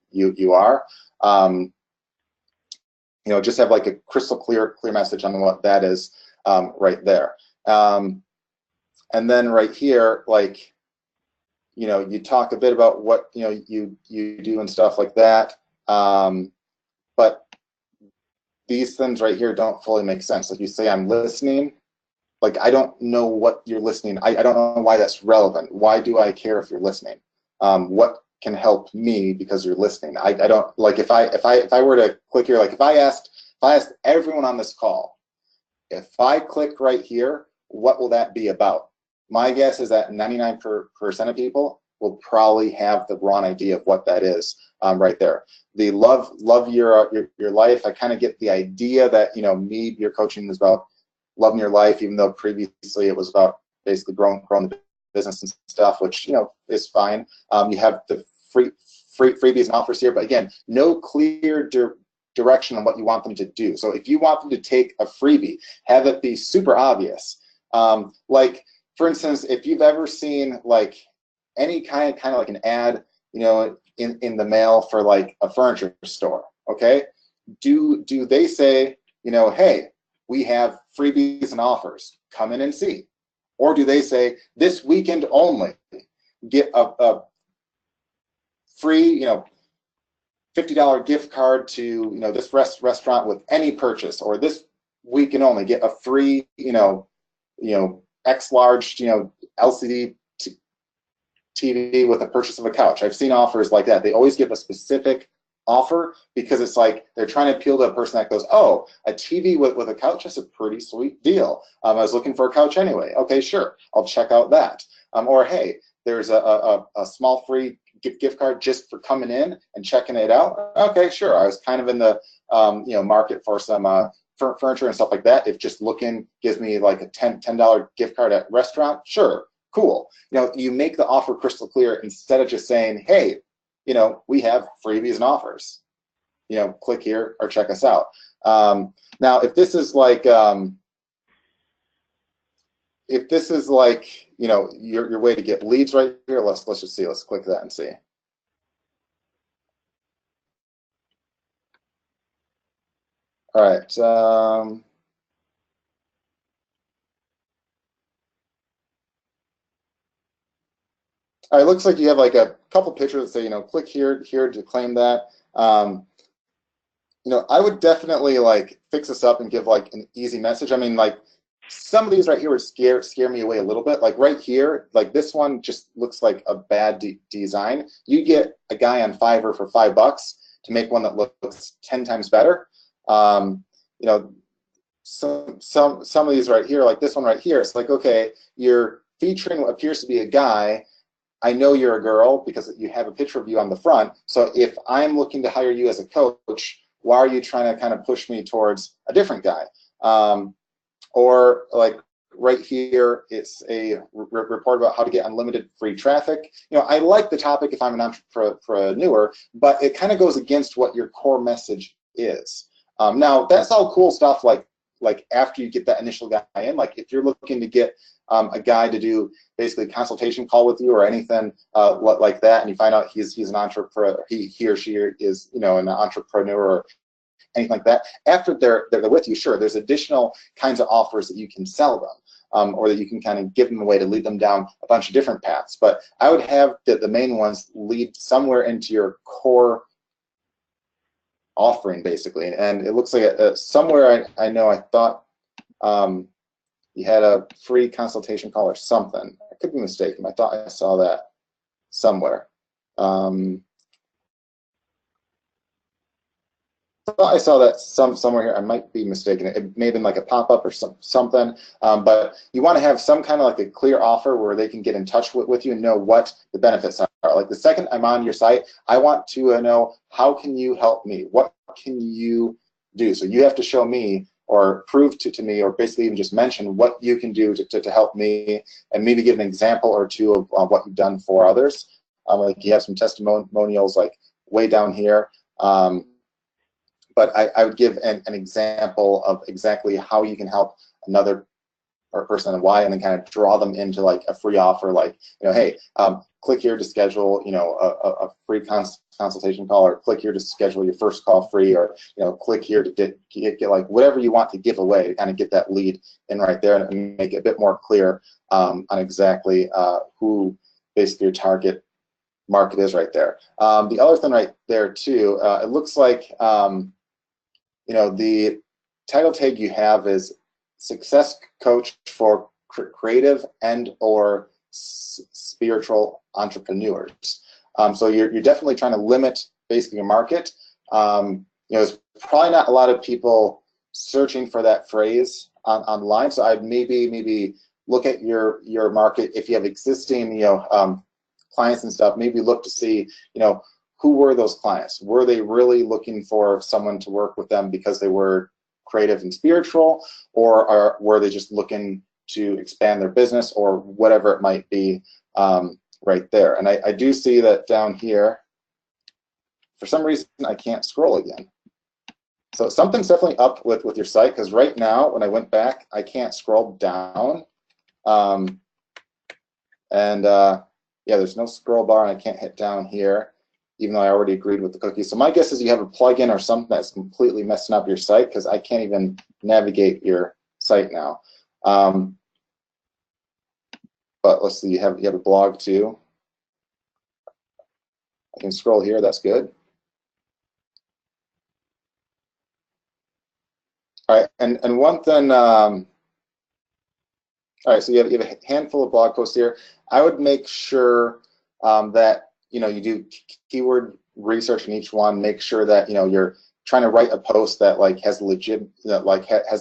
are, just have like a crystal clear message on what that is right there. And then right here, like, you talk a bit about what you do and stuff like that. But these things right here don't fully make sense. Like you say, I'm listening. Like, I don't know what you're listening. I don't know why that's relevant. Why do I care if you're listening? What can help me because you're listening? I don't, like, if I were to click here, like if I asked everyone on this call, if I click right here, what will that be about? My guess is that 99% of people will probably have the wrong idea of what that is right there. The love your life. I kind of get the idea that your coaching is about loving your life, even though previously it was about basically growing the business and stuff, which is fine. You have the freebies and offers here, but again, no clear direction on what you want them to do. So if you want them to take a freebie, have it be super obvious. Like, for instance, if you've ever seen like any kind of like an ad, in the mail for like a furniture store, okay? Do they say, hey, we have freebies and offers, come in and see? Or do they say, this weekend only, get a free, $50 gift card to, this restaurant with any purchase, or this weekend only, get a free, X large, LCD TV with a purchase of a couch? I've seen offers like that. They always give a specific offer because it's like they're trying to appeal to a person that goes, oh, a TV with a couch, that's a pretty sweet deal. I was looking for a couch anyway. Okay, sure, I'll check out that. Or hey, there's a small free gift card just for coming in and checking it out. Okay, sure. I was kind of in the market for some furniture and stuff like that. If just looking gives me like a $10 gift card at restaurant, sure, cool. You make the offer crystal clear instead of just saying, hey, we have freebies and offers. Click here or check us out. Now, if this is like your way to get leads right here, let's just see. Let's click that and see. All right. All right, it looks like you have like a couple pictures that say, click here to claim that. I would definitely like fix this up and give like an easy message. I mean, like some of these right here would scare me away a little bit. Like right here, like this one just looks like a bad design. You get a guy on Fiverr for $5 to make one that looks 10 times better. Some of these right here, like this one right here, it's like, okay, you're featuring what appears to be a guy. I know you're a girl because you have a picture of you on the front. So if I'm looking to hire you as a coach, why are you trying to kind of push me towards a different guy? Or like right here, it's a report about how to get unlimited free traffic. I like the topic if I'm an entrepreneur, but it kind of goes against what your core message is. Now, that's all cool stuff like after you get that initial guy in. Like if you're looking to get a guy to do basically a consultation call with you or anything like that, and you find out he's an entrepreneur, he or she is an entrepreneur or anything like that. After they're with you, sure, there's additional kinds of offers that you can sell them, or that you can kind of give them a way to lead them down a bunch of different paths. But I would have the main ones lead somewhere into your core offering, basically. And it looks like somewhere I know I thought you had a free consultation call or something. I could be mistaken. I thought I saw that somewhere. thought I saw that somewhere here. I might be mistaken. It may have been like a pop-up or something. But you want to have some kind of like a clear offer where they can get in touch with you and know what the benefits are. Like the second I'm on your site, I want to know, how can you help me? What can you do? So you have to show me or prove to me, or basically even just mention what you can do to help me, and maybe give an example or two of what you've done for others. Like you have some testimonials like way down here. But I would give an example of exactly how you can help another person and why, and then kind of draw them into like a free offer, like, hey, click here to schedule, a free consultation call, or click here to schedule your first call free, or click here to get like whatever you want to give away, to kind of get that lead in right there and make it a bit more clear on exactly who basically your target market is right there. The other thing right there too, it looks like the title tag you have is success coach for creative and or spiritual entrepreneurs. So you're definitely trying to limit basically your market. There's probably not a lot of people searching for that phrase online. So I'd maybe look at your market. If you have existing clients and stuff, maybe look to see who were those clients? Were they really looking for someone to work with them because they were creative and spiritual, or were they just looking to expand their business, or whatever it might be right there? And I do see that down here, for some reason, I can't scroll again. So something's definitely up with your site, because right now, when I went back, I can't scroll down. Yeah, there's no scroll bar, and I can't hit down here, even though I already agreed with the cookie. So my guess is you have a plugin or something that's completely messing up your site, because I can't even navigate your site now. But let's see, you have a blog too. I can scroll here, that's good. All right, and one thing, all right, so you have a handful of blog posts here. I would make sure that you do keyword research in each one. Make sure that you're trying to write a post that has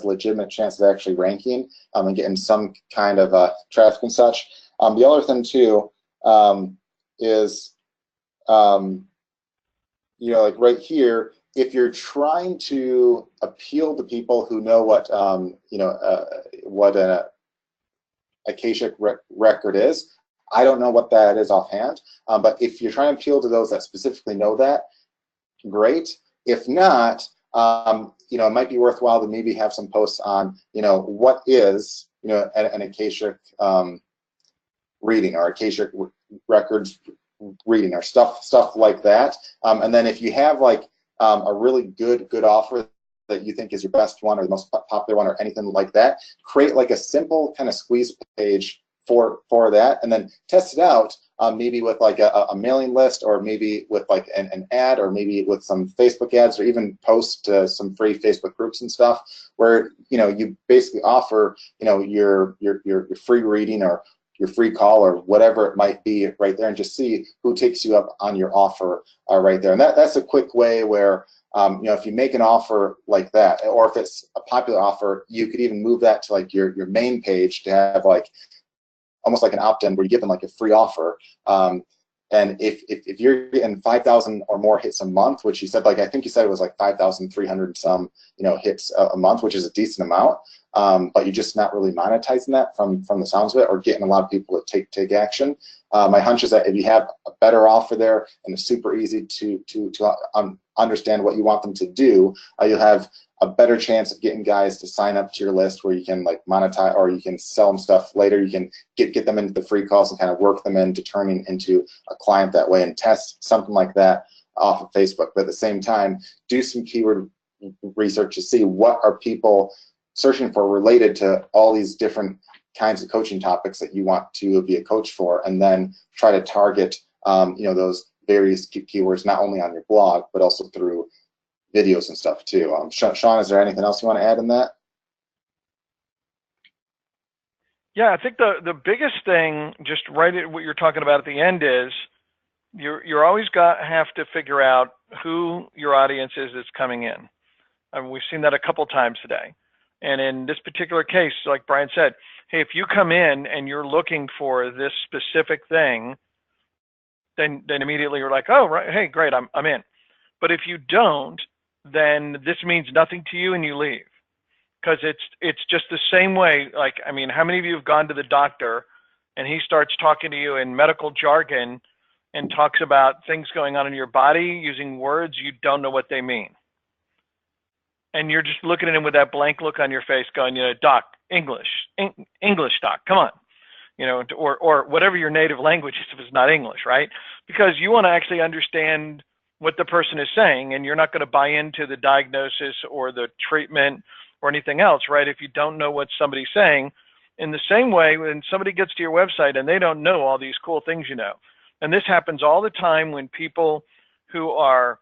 legitimate chance of actually ranking and getting some kind of traffic and such. The other thing too is like right here, if you're trying to appeal to people who know what what an Akashic record is. I don't know what that is offhand, but if you're trying to appeal to those that specifically know that, great. If not, it might be worthwhile to maybe have some posts on, what is, an Akashic reading, or Akashic records reading, or stuff like that. And then if you have like a really good offer that you think is your best one, or the most popular one, or anything like that, create like a simple kind of squeeze page for that, and then test it out, maybe with like a mailing list, or maybe with like an ad, or maybe with some Facebook ads, or even post to some free Facebook groups and stuff, where you basically offer your free reading, or your free call, or whatever it might be right there, and just see who takes you up on your offer right there. And that's a quick way where if you make an offer like that, or if it's a popular offer, you could even move that to like your main page to have like almost like an opt-in where you give them like a free offer. And if you're getting 5,000 or more hits a month, which you said, like I think you said it was like 5,300 some hits a month, which is a decent amount, but you're just not really monetizing that from the sounds of it, or getting a lot of people to take action. My hunch is that if you have a better offer there, and it's super easy to understand what you want them to do, you'll have a better chance of getting guys to sign up to your list, where you can like monetize, or you can sell them stuff later. You can get them into the free calls and kind of work them into turning into a client that way, and test something like that off of Facebook. But at the same time, do some keyword research to see what are people searching for related to all these different kinds of coaching topics that you want to be a coach for, and then try to target those various keywords, not only on your blog, but also through videos and stuff too. Sean, is there anything else you want to add in that? Yeah, I think the biggest thing, just right at what you're talking about at the end, is you're always have to figure out who your audience is that's coming in. I mean, we've seen that a couple times today. And in this particular case, like Brian said, hey, if you come in and you're looking for this specific thing, then immediately you're like, oh, right, hey, great, I'm in. But if you don't, then this means nothing to you and you leave. Because it's just the same way. Like, I mean, how many of you have gone to the doctor and he starts talking to you in medical jargon and talks about things going on in your body using words you don't know what they mean? And you're just looking at him with that blank look on your face going, doc, English, doc, come on. Or whatever your native language is if it's not English, right? Because you want to actually understand what the person is saying, and you're not going to buy into the diagnosis or the treatment or anything else, right? If you don't know what somebody's saying. In the same way, when somebody gets to your website and they don't know all these cool things and this happens all the time when people who are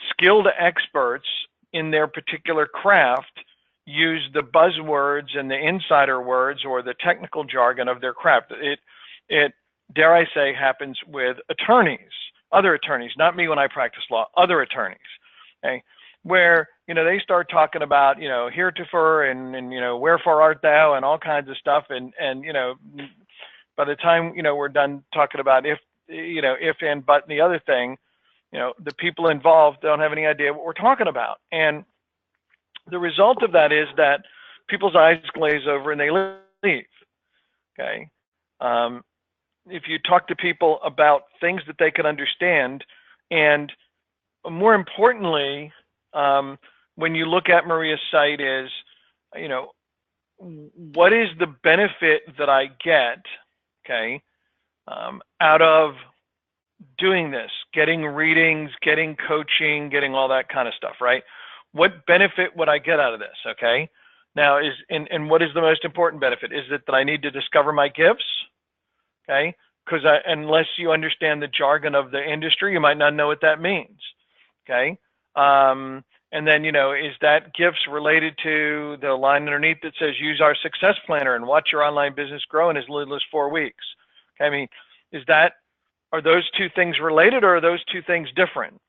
skilled experts in their particular craft use the buzzwords and the insider words or the technical jargon of their craft. It dare I say, happens with attorneys, other attorneys, not me when I practice law, other attorneys, okay? Where, they start talking about, heretofore and wherefore art thou and all kinds of stuff. And by the time, we're done talking about if and, but, and the other thing, the people involved don't have any idea what we're talking about. And the result of that is that people's eyes glaze over and they leave, okay? If you talk to people about things that they can understand, and more importantly, when you look at Maria's site is, what is the benefit that I get, okay, out of doing this, getting readings, getting coaching, getting all that kind of stuff, right? What benefit would I get out of this, okay? Now, and what is the most important benefit? Is it that I need to discover my gifts, okay? Because unless you understand the jargon of the industry, you might not know what that means, okay? And then, is that gifts related to the line underneath that says use our success planner and watch your online business grow in as little as 4 weeks? Okay, I mean, are those two things related, or are those two things different?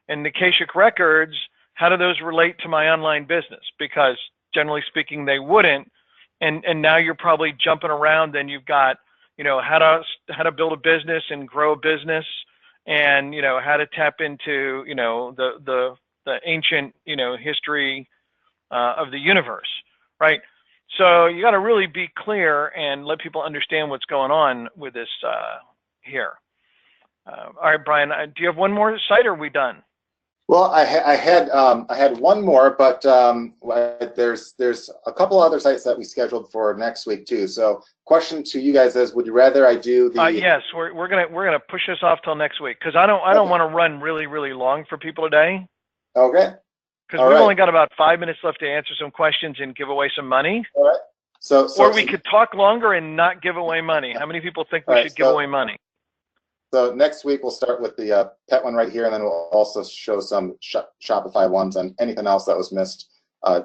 And the Akashic Records, how do those relate to my online business? Because generally speaking, they wouldn't. And now you're probably jumping around and you've got, how to build a business and grow a business, and, how to tap into, the ancient, history of the universe, right? So you got to really be clear and let people understand what's going on with this here. All right, Brian, do you have one more site, or are we done? Well, I had one more, but there's a couple other sites that we scheduled for next week too. So, question to you guys is: would you rather I do the? Yes, we're gonna push this off till next week, because I don't want to run really long for people today. Okay. Because we've only got about 5 minutes left to answer some questions and give away some money. All right. So or we could talk longer and not give away money. How many people think we should give away money? So next week we'll start with the pet one right here, and then we'll also show some Shopify ones and anything else that was missed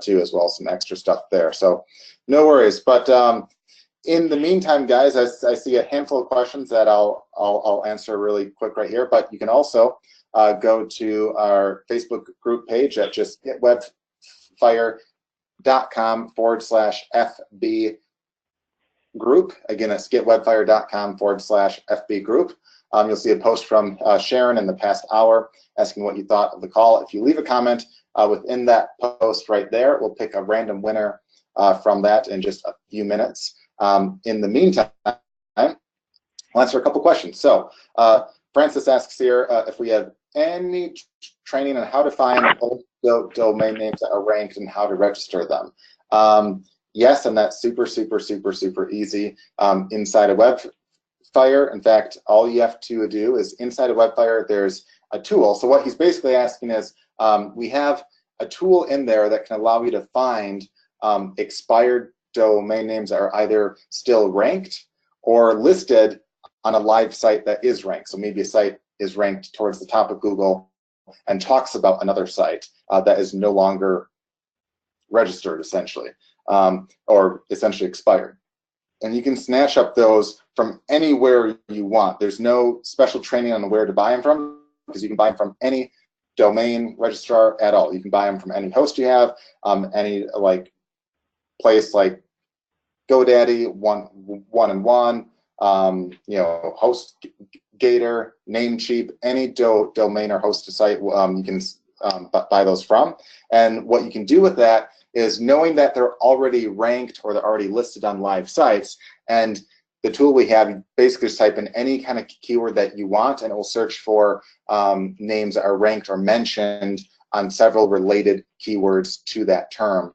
too, as well, some extra stuff there. So no worries. But in the meantime, guys, I see a handful of questions that I'll answer really quick right here. But you can also go to our Facebook group page at just getwebfire.com/FB group. Again, it's getwebfire.com/FB group. You'll see a post from Sharon in the past hour asking what you thought of the call. If you leave a comment within that post right there, we'll pick a random winner from that in just a few minutes. In the meantime, I'll answer a couple questions. So Francis asks here if we have any training on how to find old domain names that are ranked and how to register them. Yes, and that's super easy inside of Webfire. In fact, all you have to do is inside of Webfire, there's a tool. So what he's basically asking is, we have a tool in there that can allow you to find expired domain names that are either still ranked or listed on a live site that is ranked. So maybe a site is ranked towards the top of Google and talks about another site that is no longer registered, essentially, or essentially expired. And you can snatch up those from anywhere you want. There's no special training on where to buy them from, because you can buy them from any domain registrar at all. You can buy them from any host you have, any like place like GoDaddy, one and one, you know, HostGator, Namecheap, any domain or host site you can buy those from. And what you can do with that is, knowing that they're already ranked or they're already listed on live sites, and the tool we have, you basically just type in any kind of keyword that you want, and it will search for names that are ranked or mentioned on several related keywords to that term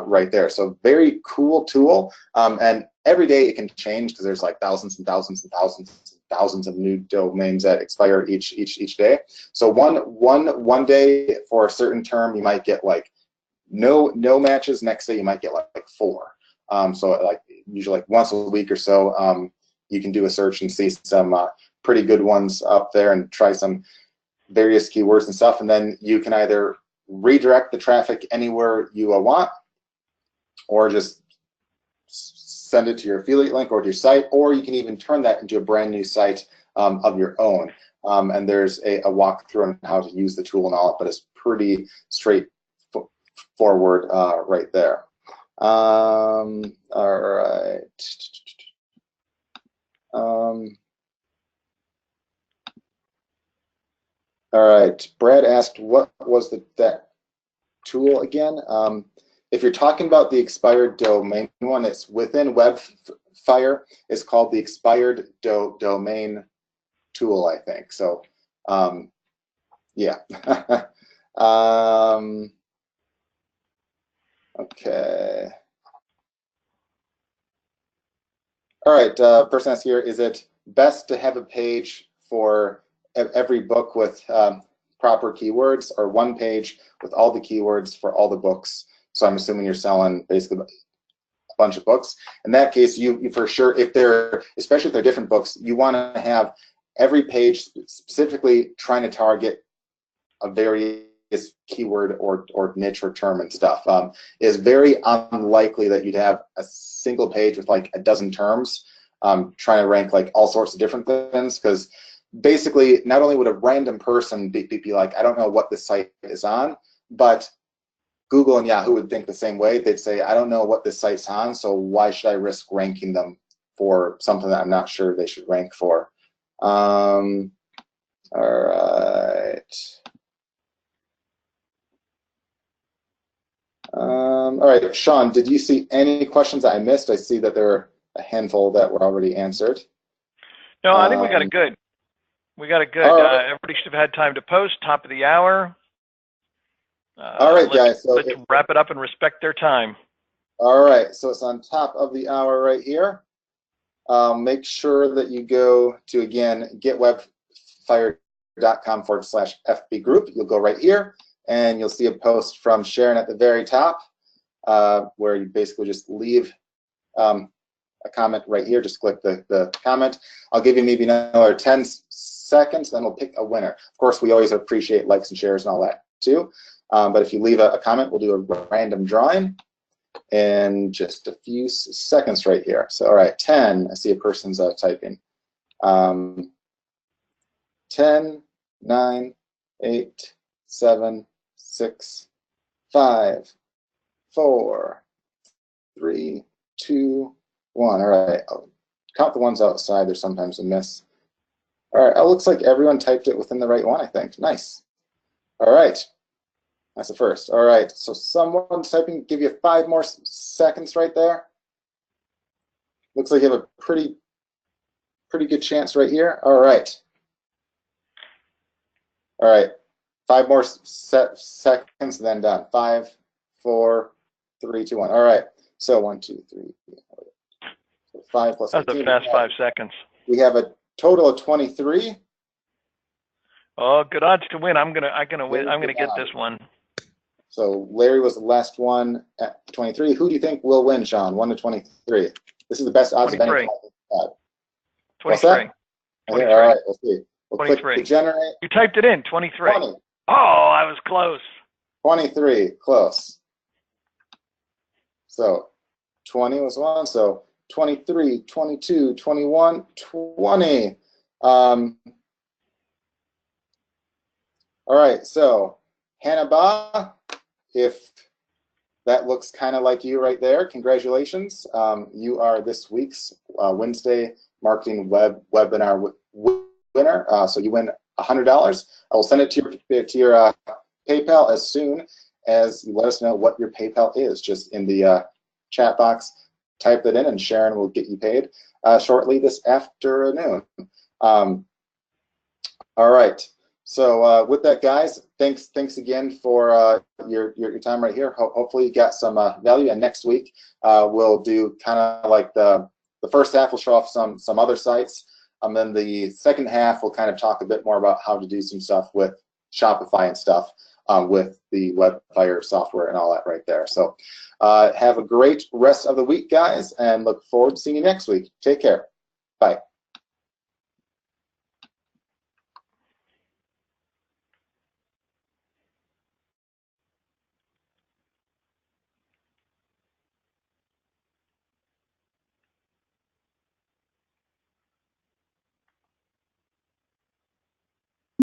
right there. So very cool tool, and every day it can change because there's like thousands and thousands and thousands and thousands of new domains that expire each day. So one day for a certain term you might get like no matches. Next day you might get like 4. So like usually like once a week or so, you can do a search and see some pretty good ones up there and try some various keywords and stuff, and then you can either redirect the traffic anywhere you want, or just send it to your affiliate link or to your site, or you can even turn that into a brand new site of your own. And there's a walkthrough on how to use the tool and all, but it's pretty straightforward right there. All right. All right. Brad asked, what was that tool again? If you're talking about the expired domain one, it's within Webfire. It's called the expired domain tool, I think. So, yeah. Okay. All right. Person asks here, is it best to have a page for every book with proper keywords, or one page with all the keywords for all the books? So I'm assuming you're selling basically a bunch of books. In that case, you for sure, especially if they're different books, you want to have every page specifically trying to target a various keyword or niche or term and stuff. It is very unlikely that you'd have a single page with like a dozen terms trying to rank like all sorts of different things, because basically not only would a random person be like, I don't know what this site is on, but Google and Yahoo would think the same way. They'd say, I don't know what this site's on, so why should I risk ranking them for something that I'm not sure they should rank for? All right. All right, Sean, did you see any questions that I missed? I see that there are a handful that were already answered. No, I think we got it good. We got it good. Right. Everybody should have had time to post. Top of the hour. All right, guys. So let's wrap it up and respect their time. All right. So it's on top of the hour right here. Make sure that you go to, again, getwebfire.com/FB group. You'll go right here, and you'll see a post from Sharon at the very top, where you basically just leave a comment right here. Just click the comment. I'll give you maybe another 10 seconds, then we'll pick a winner. Of course, we always appreciate likes and shares and all that too. But if you leave a comment, we'll do a random drawing in just a few seconds right here. So, all right, 10. I see a person's typing. 10, 9, 8, 7, 6, 5, 4, 3, 2, 1. All right, I'll count the ones outside. There's sometimes a miss. All right, it looks like everyone typed it within the right one, I think. Nice. All right. That's the first. All right, so someone's typing, give you 5 more seconds right there. Looks like you have a pretty good chance right here. All right. All right, 5 more seconds, then done. 5, 4, 3, 2, 1. All right, so 1, 2, 3, 4, 5 plus 15. That's a fast 5 seconds. We have a total of 23. Oh, good odds to win. I'm gonna win. I'm gonna get this one. So Larry was the last one at 23. Who do you think will win, Sean? 1 to 23. This is the best odds 23. Of any. 23. What's that? 23. All right, let's see. We'll 23. Click generate. You typed it in. 23. 20. Oh, I was close. 23, close. So 20 was 1. So 23, 22, 21, 20. All right, so Hannah Ba, if that looks kind of like you right there, congratulations. You are this week's Wednesday Marketing Webinar winner. So you win $100. I will send it to your PayPal as soon as you let us know what your PayPal is. Just in the chat box, type that in, and Sharon will get you paid shortly this afternoon. All right. So with that, guys, thanks again for your time right here. Hopefully you got some value. And next week we'll do kind of like the first half. We'll show off some other sites, and then the second half we'll kind of talk a bit more about how to do some stuff with Shopify and stuff with the Webfire software and all that right there. So have a great rest of the week, guys, and look forward to seeing you next week. Take care. Bye.